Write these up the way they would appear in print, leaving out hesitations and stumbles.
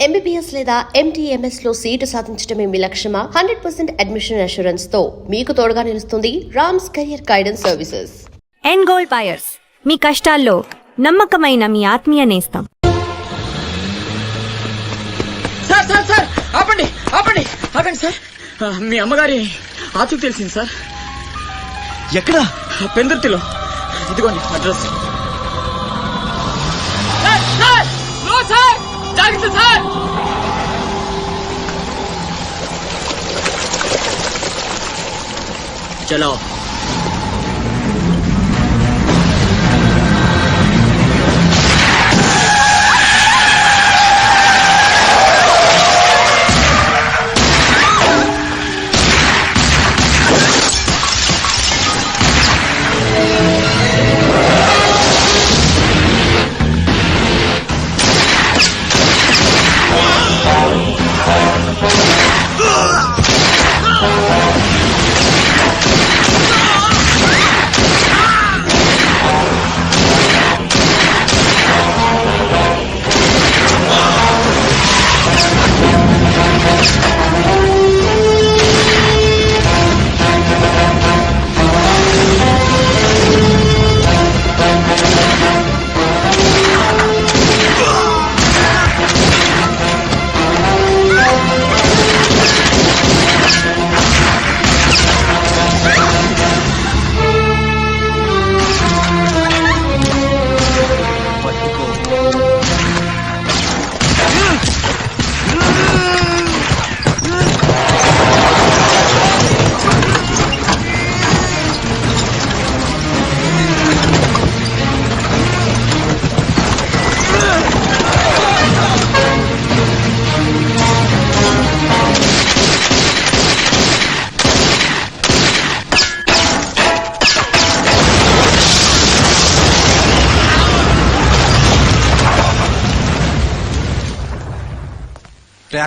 MBBS లేదా MTMS లో seat సాధించడమే మీ లక్ష్యమా? 100% అడ్మిషన్ అష్యూరెన్స్ తో మీకు తోడుగా నిలుస్తుంది Rams career guidance services. End goal buyers, మీ కష్టాల్లో నమ్మకమైన మీ ఆత్మీయ నేస్తం. సార్ సార్ సార్ ఆపండి ఆపండి ఆగండి సార్. మీ అమ్మగారి ఆచూకు తెలిసింది సార్. ఎక్కడ? పెందుర్తిలో. ఇదిగోండి అడ్రస్. జాగ్రత్త సార్. చలో.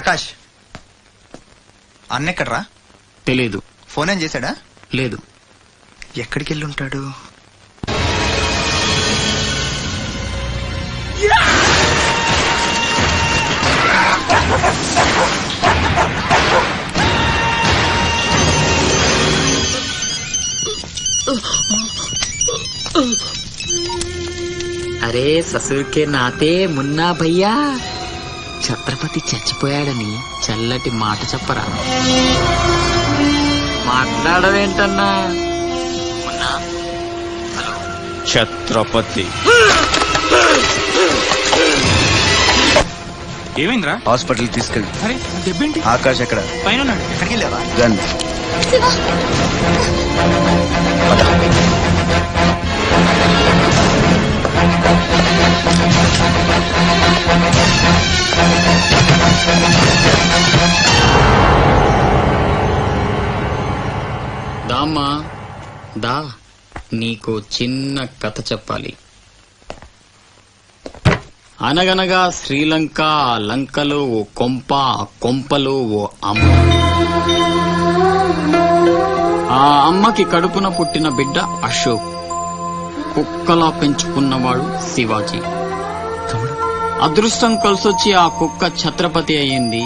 ఆకాష్ అన్నెక్కడ్రా? తెలీదు. ఫోన్ ఏం చేశాడా? లేదు. ఎక్కడికి వెళ్ళి ఉంటాడు? అరే ససుర్కే నాతే మున్నా భయ్యా, ఛత్రపతి చచ్చిపోయాడని చల్లటి మాట చెప్పరా. మాట్లాడవేంటన్నా? ఛత్రపతి ఏమైందిరా? హాస్పిటల్ తీసుకెళ్ళి. అరే దెబ్బేంటి? ఆకాష్ ఎక్కడ? పైన ఉన్నాడు. ఎక్కడికి వెళ్ళావా? గన్ దామ్మా దా, నీకు చిన్న కథ చెప్పాలి. అనగనగా శ్రీలంక, ఆ లంకలో ఓ కొంప, ఆ కొంపలో ఓ అమ్మ. ఆ అమ్మకి కడుపున పుట్టిన బిడ్డ అశోక్. కుక్కలా పెంచుకున్నవాడు శివాజీ. అదృష్టం కలిసొచ్చి ఆ కుక్క ఛత్రపతి అయ్యింది.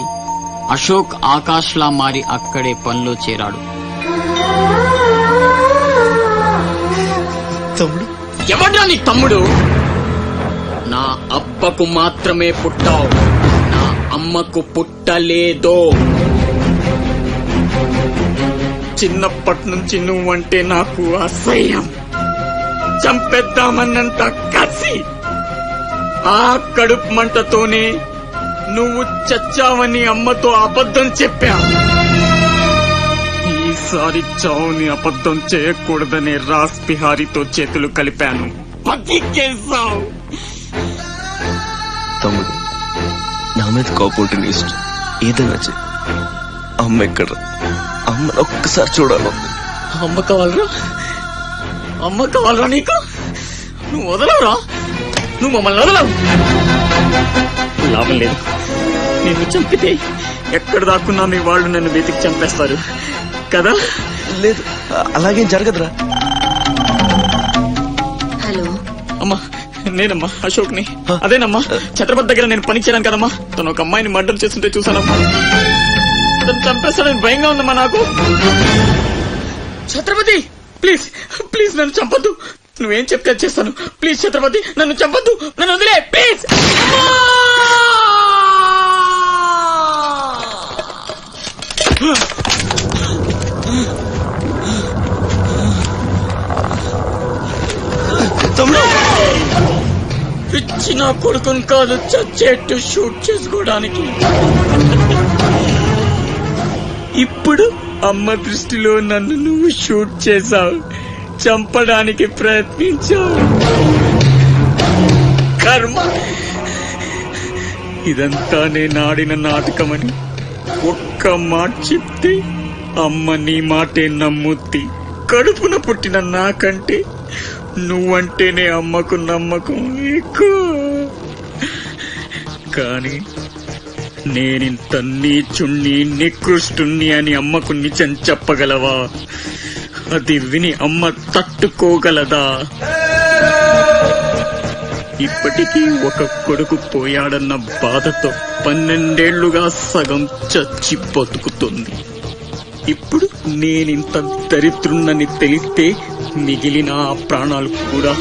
అశోక్ ఆకాష్లా మారి అక్కడే పనిలో చేరాడు. తమ్ముడు ఎవడ్రా నీ తమ్ముడు? నా అబ్బకు మాత్రమే పుట్టావు, నా అమ్మకు పుట్టలేదో. చిన్నప్పటి నుంచి నువ్వంటే నాకు అసహ్యం, చంపేద్దామన్నంత కసి. ఆ కడుపు మంటతోనే నువ్వు చచ్చావని అమ్మతో అబద్ధం చెప్పా. ఈసారి చావుని అబద్ధం చేయకూడదనే రాస్ బిహారీతో చేతులు కలిపాను. బతికేశావు. తమ్ముడు నా మీద కోపం ఇష్టం ఏదైనా చెయ్యి. అమ్మ ఎక్కడ? అమ్మని ఒక్కసారి చూడాలంది. అమ్మ కావాలరా? అమ్మ కావాలరా నీకు? నువ్వు వదలవురా, నువ్వు మమ్మల్ని వదలవు. లాభం లేదు, నిన్ను చంపితే ఎక్కడ దాక్కున్నా మీ వాళ్ళు నన్ను వెతికి చంపేస్తారు కదా. లేదు అలాగేం జరగదురా. హలో అమ్మా, నేనమ్మా అశోక్ని. అదేనమ్మా ఛత్రపతి దగ్గర నేను పని చేయను కదమ్మా. తను ఒక అమ్మాయిని మర్డర్ చేస్తుంటే చూసానమ్మా. తను చంపేస్తాడని భయంగా ఉందమ్మా నాకు. ఛత్రపతి ప్లీజ్ ప్లీజ్ నన్ను చంపొద్దు. నువ్వేం చెప్తే చేస్తాను. ప్లీజ్ ఛత్రపతి నన్ను చంపొద్దు. నన్ను వదిలే ప్లీజ్. ఇచ్చిన కొడుకుని కాదు చచ్చేట్టు షూట్ చేసుకోవడానికి. ఇప్పుడు అమ్మ దృష్టిలో నన్ను నువ్వు షూట్ చేశావు, చంపడానికి ప్రయత్నించావు. కర్మ. ఇదంతా నేను ఆడిన నాటకమని ఒక్క మాట చెప్తే అమ్మ నీ మాటే నమ్ముద్ది. కడుపున పుట్టిన నాకంటే నువ్వంటేనే అమ్మకు నమ్మకం ఎక్కువ. కానీ నేనింత నీచుణ్ణి నికృష్టుణ్ణి అని అమ్మకు నిజం చెప్పగలవా? అది విని అమ్మ తట్టుకోగలదా? ఇప్పటికీ ఒక కొడుకు పోయాడన్న బాధతో 12 ఏళ్లుగా సగం చచ్చి బతుకుతుంది. ఇప్పుడు నేనింత దరిద్రున్నని తెలిస్తే మిగిలిన ఆ ప్రాణాలు కూడా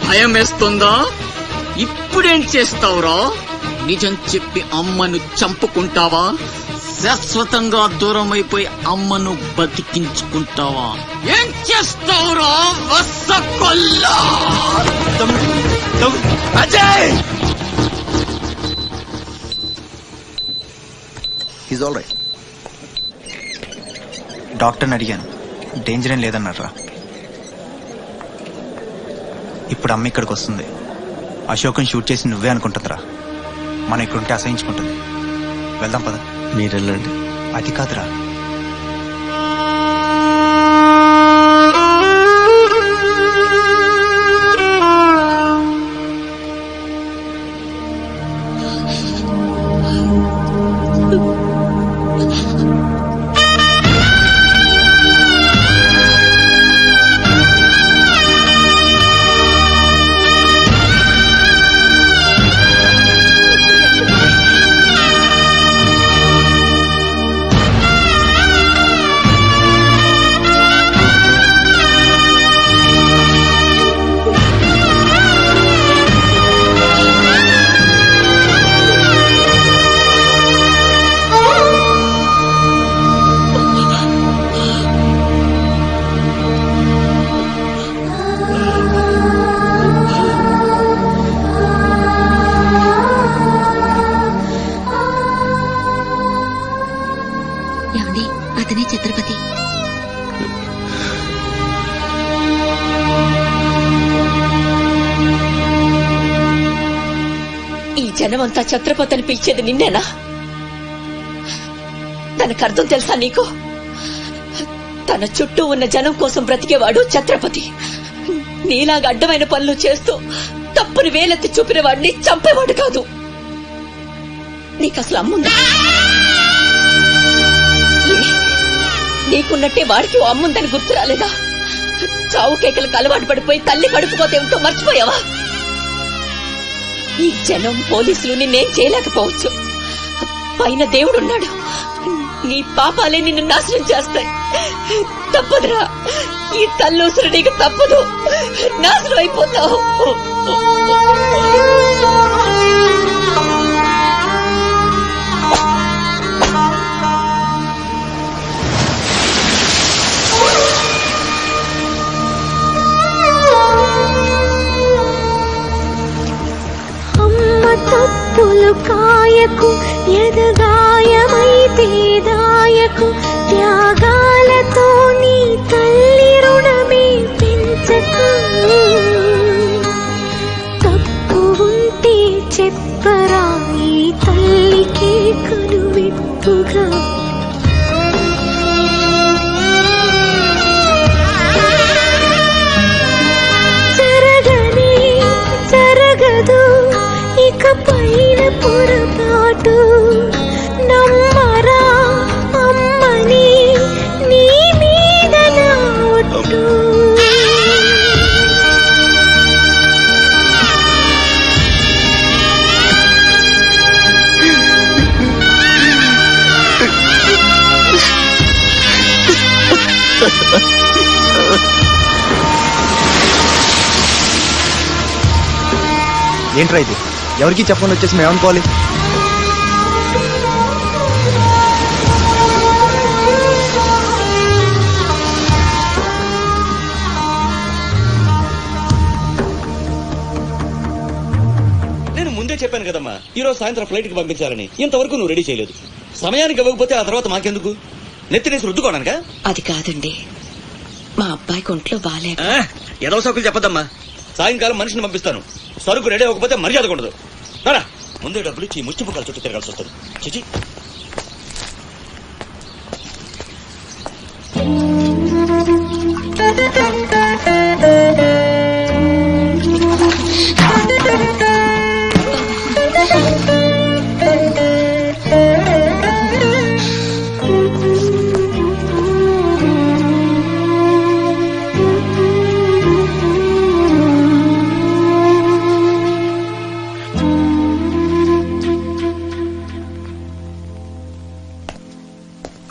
భయం వేస్తుందా? ఇప్పుడేం చేస్తావురా? నిజం చెప్పి అమ్మను చంపుకుంటావా? శాశ్వతంగా దూరం అయిపోయి అమ్మను బతికించుకుంటావా? ఏం చేస్తావురా వసకొల్లా? అజయ్! Is all right. డాక్టర్ని అడిగాను, డేంజర్ ఏం లేదన్నారా. ఇప్పుడు అమ్మ ఇక్కడికి వస్తుంది. అశోక్ని షూట్ చేసి నువ్వే అనుకుంటుందిరా. మనం ఇక్కడుంటే అసహించుకుంటుంది. వెళ్దాం పద. మీరెళ్ళండి. అది కాదురా, అతనే ఛత్రపతి. ఈ జనమంతా ఛత్రపతి అని పిలిచేది నిన్నేనా? తనకు అర్థం తెలుసా నీకు? తన చుట్టూ ఉన్న జనం కోసం బ్రతికేవాడు ఛత్రపతి. నీలాగా అడ్డమైన పనులు చేస్తూ తప్పుని వేలెత్తి చూపిన వాడిని చంపేవాడు కాదు. నీకు అసలు అమ్ముందా? నీకున్నట్టే వాడికి ఓ అమ్ముందని గుర్తు రాలేదా? చావు కేకలకు అలవాటు పడిపోయి తల్లి కడుపుకోతే ఉంటూ మర్చిపోయావా? ఈ జనం పోలీసులు నిన్నేం చేయలేకపోవచ్చు. పైన దేవుడున్నాడు. నీ పాపాలే నిన్ను నాశనం చేస్తాయి. తప్పదురా, ఈ తల్లూసులు నీకు తప్పదు. నాశనం అయిపోతావు. తప్పులు కాయకు, ఎదగాయమైతే దాయకు, త్యాగాలతో నీ తల్లి రుణమే పెంచకు. తప్పు ఉంటే చెప్పరా, ఈ తల్లికి కనువిప్పుగా. జరగని జరగదు ఇక పైన పొరపాటు. నమ్మరా అమ్మని, నీ మీద నా ఒట్టు. ఏంట్రా ఇది? ఎవరికి చెప్పకుండా వచ్చేసి మేము ఏమనుకోవాలి? నేను ముందే చెప్పాను కదమ్మా, ఈ రోజు సాయంత్రం ఫ్లైట్ కి పంపించాలని. ఇంతవరకు నువ్వు రెడీ చేయలేదు. సమయానికి ఇవ్వకపోతే ఆ తర్వాత మాకెందుకు? నెత్తినేసి రుద్దుకోవడానికా? అది కాదండి, మా అబ్బాయికి ఒంట్లో బాగాలేక. ఏదో సౌకులు చెప్పదమ్మా. సాయంకాలం మనిషిని పంపిస్తాను. సరుకు రెడీ అవ్వకపోతే మర్యాద ఉండదు. రారా, ముందే డబ్బులు ఇచ్చి ముచ్చిపుకాల చుట్టూ తిరగాల్సి వస్తుంది. చిచి.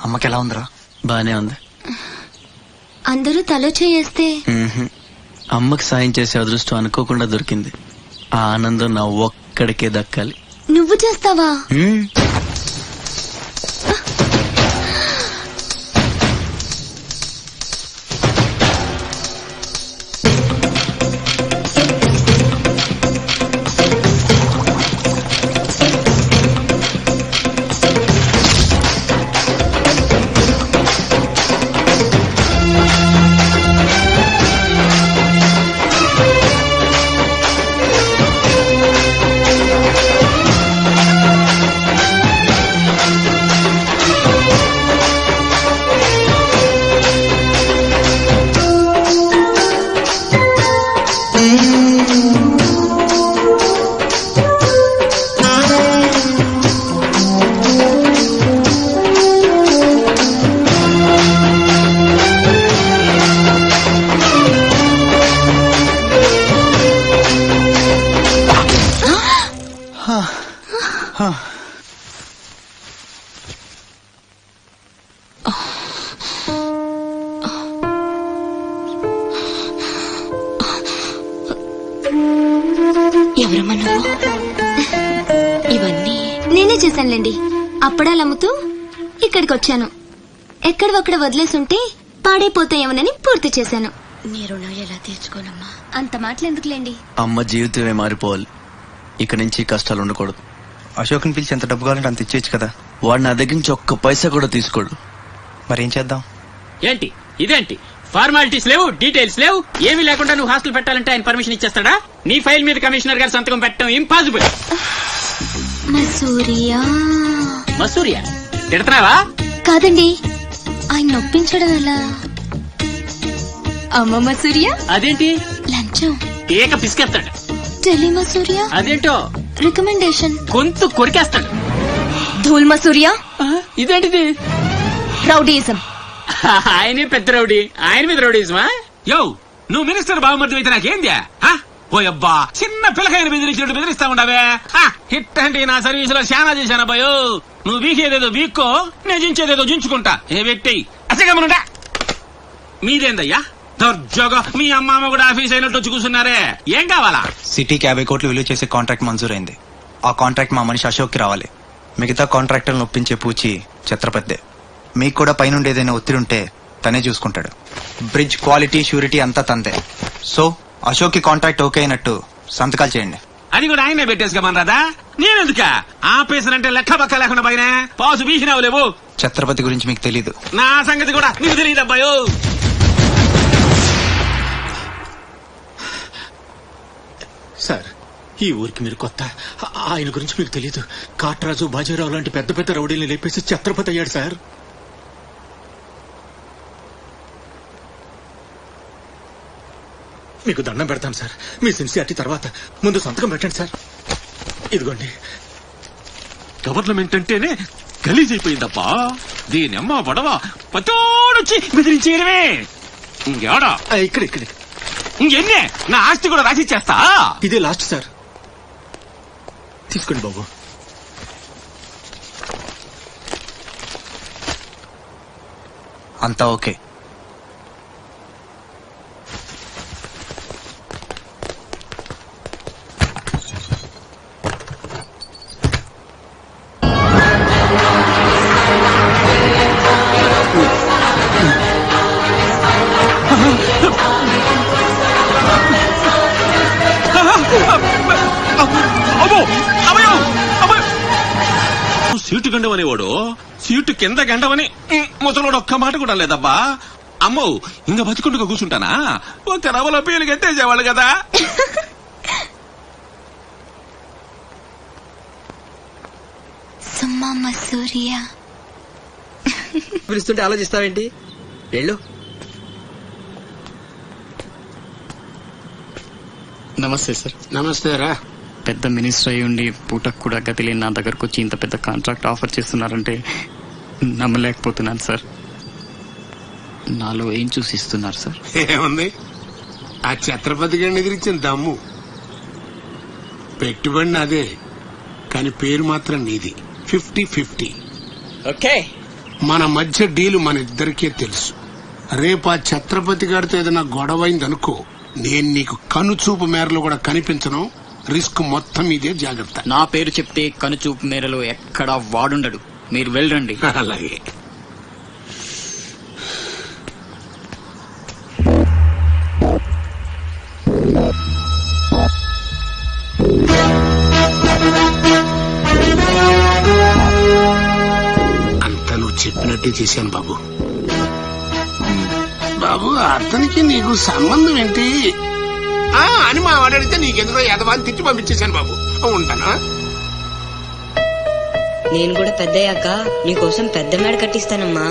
అమ్మకి ఎలా ఉందిరా? బానే ఉంది. అందరూ తల చేయేస్తే అమ్మకి సాయం చేసే అదృష్టం అనుకోకుండా దొరికింది. ఆ ఆనందం నా ఒక్కడికే దక్కాలి. నువ్వు చేస్తావా? ఎవరమ్మా నువ్వు? ఇవన్నీ నేనే చేశానులేండి. అప్పడాలు అమ్ముతూ ఇక్కడికి వచ్చాను. ఎక్కడొక్కడ వదిలేసుంటే పాడైపోతాయేమోనని పూర్తి చేశాను. నీ రుణం ఎలా తీర్చుకోనమ్మా? అంత మాటలు ఎందుకులేండి. అమ్మ జీవితమే మారిపోవాలి. ఇక నుంచి కష్టాలు ఉండకూడదు. అశోక్ని పిలిచి ఎంత డబ్బు కావాలంటే అంత ఇచ్చేయచ్చు కదా. వాడు నా దగ్గర నుంచి ఒక్క పైసా కూడా తీసుకోడు. మరేం చేద్దాం? ఏంటి ఇదేంటి? ఫార్మాలిటీస్ లేవు, డీటెయిల్స్ లేవు, ఏమీ లేకుండా నువ్వు హాస్టల్ పెట్టాలంటే ఆయన పర్మిషన్ ఇచ్చేస్తాడా? నీ ఫైల్ మీద కమిషనర్ గారు సంతకం పెట్టడం ఇంపాసిబుల్. మసూరియా మసూరియా తిడతావా? కాదండి, ఆయన నొప్పించడం ఎలా? అమ్మ మసూరియా అదేంటి? లంచం. ఏక పిసికేస్తాడు. టెలి మసూరియా అదేంటో రికమెండేషన్. గొంతు కొరికేస్తాడు. ధూల్ మసూరియా ఇదేంటిది? రౌడీయిజం. ఆయనే పెద్ద రౌడీ, ఆయన మీద రౌడీజమా? యో, నువ్వు మినిస్టర్ బావమర్ది అయితే నాకేంద్యా? పోయబ్బా, చిన్న పిల్లకాయని బెదిరించినట్టు బెదిరిస్తా ఉండవే. హిట్ అంటే నా సర్వీస్ లో శానా చేశాను అబ్బాయో. నువ్వు వీకేదేదో వీక్కో, నేను జించేదేదో జించుకుంటా. ఏ వ్యక్తి అసగమనుండా మీదేందయ్యా దర్జోగా మీ అమ్మ కూడా ఆఫీస్ అయినట్టు వచ్చి కూర్చున్నారే. ఏం కావాలా? సిటీకి 50 కోట్లు విలువ చేసే కాంట్రాక్ట్ మంజూరైంది. ఆ కాంట్రాక్ట్ మా మనిషి అశోక్కి రావాలి. మిగతా కాంట్రాక్టర్లను ఒప్పించే పూచి ఛత్రపతిదే. మీకు కూడా పైనుండి ఏదైనా ఒత్తిడి ఉంటే తనే చూసుకుంటాడు. బ్రిడ్జ్ క్వాలిటీ షూరిటీ అంతా తందే. సో అశోక్ కి కాంట్రాక్ట్ ఓకే అయినట్టు సంతకాలు చేయండి. అది కూడా ఆయనే పెట్టేసుకోమన్నారా? నేనెందుక ఆపేసానంటే లెక్క పక్క లేకుండా పైన పాసు బీసినావు లేవు. ఛత్రపతి గురించి మీకు తెలీదు. నా సంగతి కూడా నీకు తెలియదు అబ్బాయో. సార్, ఈ ఊరికి మీరు కొత్త. ఆయన గురించి మీకు తెలీదు. కాట్రాజు, బాజీరావు లాంటి పెద్ద పెద్ద రౌడీల్ని లేపేసి ఛత్రపతి అయ్యాడు సార్. మీకు దండం పెడతాను సార్, మీ సిన్సియారిటీ తర్వాత. ముందు సంతకం పెట్టండి సార్. ఇదిగోండి. గవర్నమెంట్ అంటేనే గలీజ్ అయిపోయిందబ్బా. దీనమ్మ పడవ పతోడొచ్చి బెదిరించేయడమే. ఇంకేడా ఇక్కడ ఇక్కడ ఇంకెన్నే నా ఆస్తి కూడా రాసిచ్చేస్తా. ఇదే లాస్ట్ సార్, తీసుకోండి బాబు. అంతా ఓకే. సీటు గండమనేవాడు సీటు కింద గండమని ముసలోడు ఒక్క మాట కూడా లేదబ్బా. అమ్మో ఇంకా బతికుండగా కూర్చుంటానా? ఒక రవలో పేలు గెట్టేసేవాళ్ళు కదా. సుమ్మమ్మ సూర్య. పిలుస్తుంటే ఆలోచిస్తావేంటి? వెళ్ళు. నమస్తే సార్. నమస్తే రా. పెద్ద మినిస్టర్ అయి ఉండి పూటకు కూడా గతి లేని నా దగ్గరకు వచ్చి ఇంత పెద్ద కాంట్రాక్ట్ ఆఫర్ చేస్తున్నారంటే నమ్మలేకపోతున్నాను సార్. నాలో ఏం చూసి ఇస్తున్నారు సార్? ఏముంది, ఆ ఛత్రపతి గారిని ఎదిరించిన దమ్ము. పెట్టుబడి నాదే, కానీ పేరు మాత్రం నీది. 50-50. ఓకే, మన మధ్య డీలు మన ఇద్దరికే తెలుసు. రేపు ఆ ఛత్రపతి గారితో ఏదైనా గొడవైందనుకో, నేను నీకు కనుచూపు మేరలో కూడా కనిపించను. రిస్క్ మొత్తం ఇదే, జాగ్రత్త. నా పేరు చెప్తే కనుచూపు మేరలో ఎక్కడా వాడుండడు. మీరు వెళ్ళండి. అలాగే. అంతా నువ్వు చెప్పినట్టే చేశాను బాబు. బాబు, అతనికి నీకు సంబంధం ఏంటి అని మా వాడు అడిగితే నీకెందుకో ఎదవాన్ని తిట్టి పంపించేశాను బాబు. ఉంటానా? నేను కూడా పెద్దయ్యాక నీకోసం పెద్ద మేడ కట్టిస్తానమ్మా.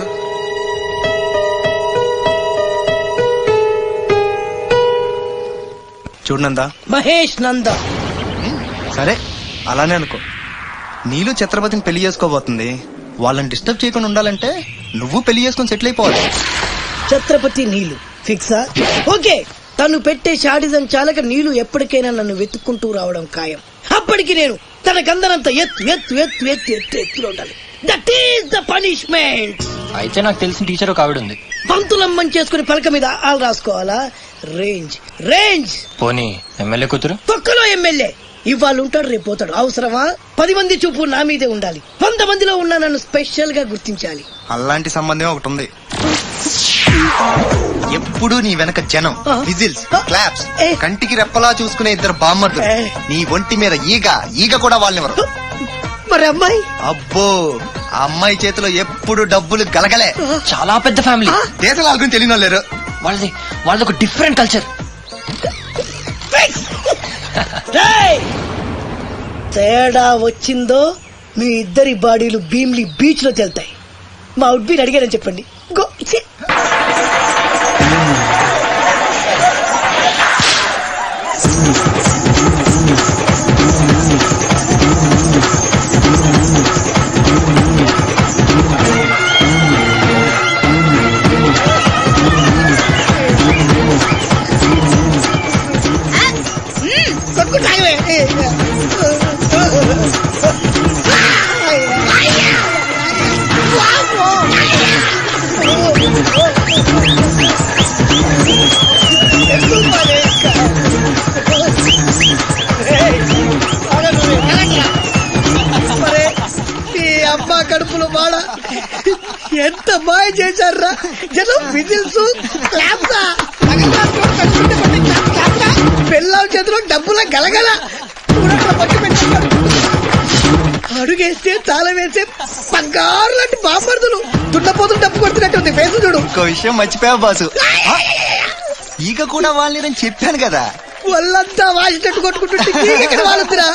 చూడనందా మహేష్ నంద. సరే అలానే అనుకో. నీళ్ళు ఛత్రపతిని పెళ్లి చేసుకోబోతుంది. వాళ్ళని డిస్టర్బ్ చేయకుండా ఉండాలంటే నువ్వు పెళ్లి చేసుకుని సెటిల్ అయిపోవాలి. ఛత్రపతి నీలు ఫిక్సా? ఓకే. తను పెట్టే షాడిజం చాలక నీలు ఎప్పటికైనా నన్ను వెతుక్కుంటూ రావడం ఖాయం. అప్పటికి నేను తనకందనంత ఎత్తులో ఉండాలి. That is the punishment. అయితే నాకు తెలిసిన టీచర్ ఒక ఆవిడ ఉంది. పంతులమ్మని చేసుకుని పలక మీద ఆలు రాసుకోవాలా? Range range. పోనీ ఎమ్మెల్యే కూతురు? తొక్కలో ఎమ్మెల్యే. ఇవాళ ఉంటాడు, రేపు పోతాడు. అవసరమా? 10 మంది చూపు నా మీదే ఉండాలి. 100 మందిలో ఉన్న నన్ను స్పెషల్ గా గుర్తించాలి. అలాంటి సంబంధం ఒకటి ఉంది. ఎప్పుడు నీ వెనక జనం, విజిల్స్, క్లాప్స్, కంటికి రెప్పలా చూసుకునే ఇద్దరు బామ్మర్దులు. నీ ఒంటి మీద ఈగ కూడా వాళ్ళెవరు. మరి అమ్మాయి? అబ్బో, ఆ అమ్మాయి చేతిలో ఎప్పుడు డబ్బులు గలగలే. చాలా పెద్ద ఫ్యామిలీ. దేశాల గురించి తెలియని వాళ్ళు లేరు. వాళ్ళది ఒక డిఫరెంట్ కల్చర్. తేడా వచ్చిందో మీ ఇద్దరి బాడీలు భీమ్లీ బీచ్ లో తేలుతాయి. మా ఉడ్బీని అడిగారని చెప్పండి. గో. అమ్మా కడుపులో బాడ ఎంత మాయ చేశారా జనం. విజిల్స్, పిల్లల చేతిలో డబ్బుల గలగల. అడుగేస్తే తాళం వేస్తే బంగారు లాంటి బాంబర్దులు దున్నపోతులు డబ్బు కొడుతున్నట్టుంది. ఫేసు చూడు. ఇంకో విషయం మర్చిపోయావు బాసు, ఈగ కూడా వాళ్ళని చెప్పాను కదా. వాళ్ళంతా వాసినట్టు కొట్టుకుంటుంటే ఇక్కడ వాళ్ళురా.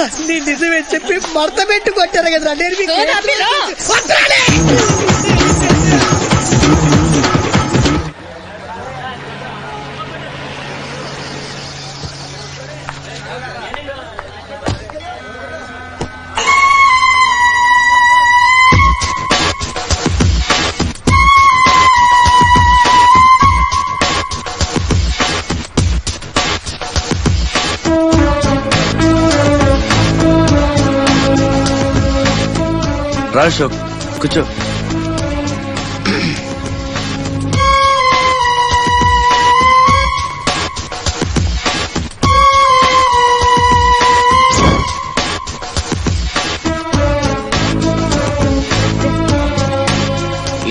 అన్ని నిజమే చెప్పి మడత పెట్టి కొట్టారు కదరా. నేను రా అశోక్, కూర్చో.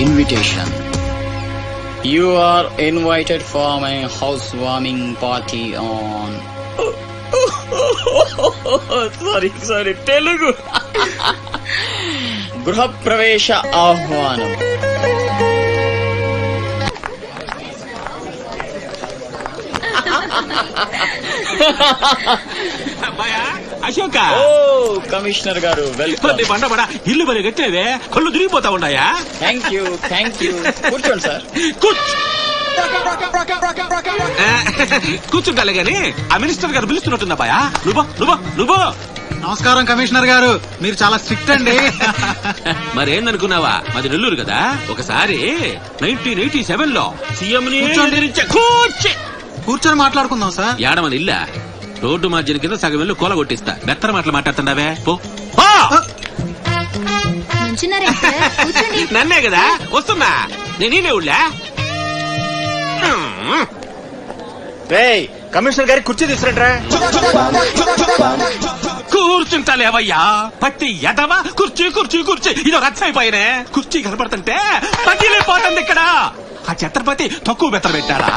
Invitation. You are invited for my housewarming party on. Sorry, Telugu. గృహప్రవేశ ఆహ్వానం. అశోక ఓ కమిషనర్ గారు వెల్కమ్. బండబడ ఇల్లు మరి కట్టేవే కళ్ళు తిరిగిపోతా ఉన్నాయా? థ్యాంక్ యూ కూర్చోండి సార్. కూర్చుంటాలే గాని ఆ మినిస్టర్ గారు పిలుస్తున్నట్టుందా బాయా? నువ్వు నమస్కారం కమిషనర్ గారు, మీరు చాలా స్ట్రిక్ట్ అండి. మరేందనుకున్నావా, మాది నెల్లూరు కదా. ఒకసారి 1987 లో సీఎం కూర్చొని మాట్లాడుకుందాం సార్. ఏడమని ఇల్లా రోడ్డు మార్జిన్ కింద సగం ఇల్లు కూలగొట్టిస్తా. బెత్తర మాటలు మాట్లాడుతున్నావే పో. నన్నే కదా వస్తున్నా నేనే ఊళ్ళా. కమిషనర్ గారి కుర్చీ తీసుకురండి. కూర్చుంటాలేవయ్యా పట్టి ఎదవా. కుర్చీ కుర్చీ కుర్చీ ఇదో రచ్చైపోయినే. కుర్చీ కనపడుతుంటే పట్టిలేపోతుంది ఇక్కడ. ఆ ఛత్రపతి తక్కువ బెత్తర పెట్టారా?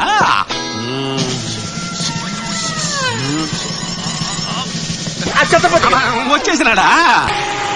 వచ్చేసినాడా?